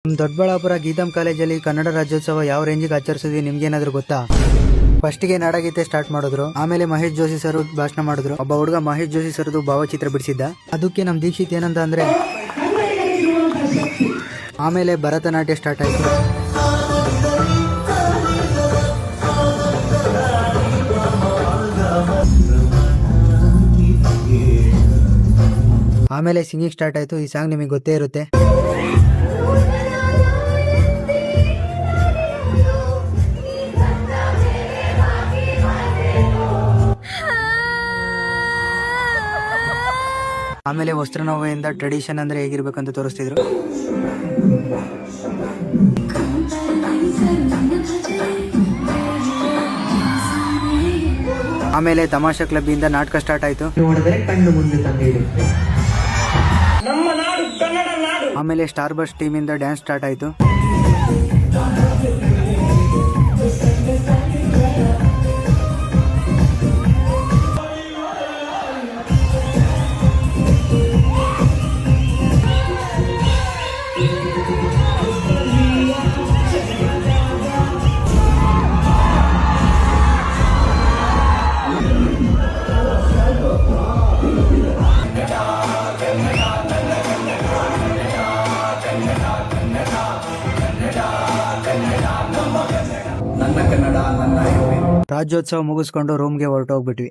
ದೊಡ್ಡಬಳ್ಳಾಪುರ ಗೀತಂ ಕಾಲೇಜಲ್ಲಿ ಕನ್ನಡ ರಾಜ್ಯೋತ್ಸವ ಯಾವ ರೇಂಜಿಗೆ ಆಚರಿಸಿದ್ವಿ ನಿಮ್ಗೇನಾದ್ರೂ ಗೊತ್ತಾ? ಫಸ್ಟ್ಗೆ ನಾಡಗೀತೆ ಸ್ಟಾರ್ಟ್ ಮಾಡಿದ್ರು, ಆಮೇಲೆ ಮಹೇಶ್ ಜೋಶಿ ಸರ್ ಭಾಷಣ ಮಾಡಿದ್ರು. ಒಬ್ಬ ಹುಡುಗ ಮಹೇಶ್ ಜೋಶಿ ಸರ್ದು ಭಾವಚಿತ್ರ ಬಿಡಿಸಿದ್ದ. ಅದಕ್ಕೆ ನಮ್ ದೀಕ್ಷಿತ್ ಏನಂತ ಅಂದ್ರೆ, ಆಮೇಲೆ ಭರತನಾಟ್ಯ ಸ್ಟಾರ್ಟ್ ಆಯ್ತು. ಆಮೇಲೆ ಸಿಂಗಿಂಗ್ ಸ್ಟಾರ್ಟ್ ಆಯ್ತು. ಈ ಸಾಂಗ್ ನಿಮಗೆ ಗೊತ್ತೇ ಇರುತ್ತೆ. ಆಮೇಲೆ ವಸ್ತ್ರನೌವೆಯಿಂದ ಟ್ರೆಡಿಷನ್ ಅಂದ್ರೆ ಹೇಗಿರ್ಬೇಕಂತ ತೋರಿಸ್ತಿದ್ರು. ಆಮೇಲೆ ತಮಾಷಾ ಕ್ಲಬ್ ಇಂದ ನಾಟಕ ಸ್ಟಾರ್ಟ್ ಆಯ್ತು. ಆಮೇಲೆ ಸ್ಟಾರ್ ಬಸ್ ಟೀಮ್ ಇಂದ ಡ್ಯಾನ್ಸ್ ಸ್ಟಾರ್ಟ್ ಆಯ್ತು. ರಾಜ್ಯೋತ್ಸವ ಮುಗಿಸ್ಕೊಂಡು ರೂಮ್ಗೆ ಹೊರಟೋಗ್ಬಿಟ್ವಿ.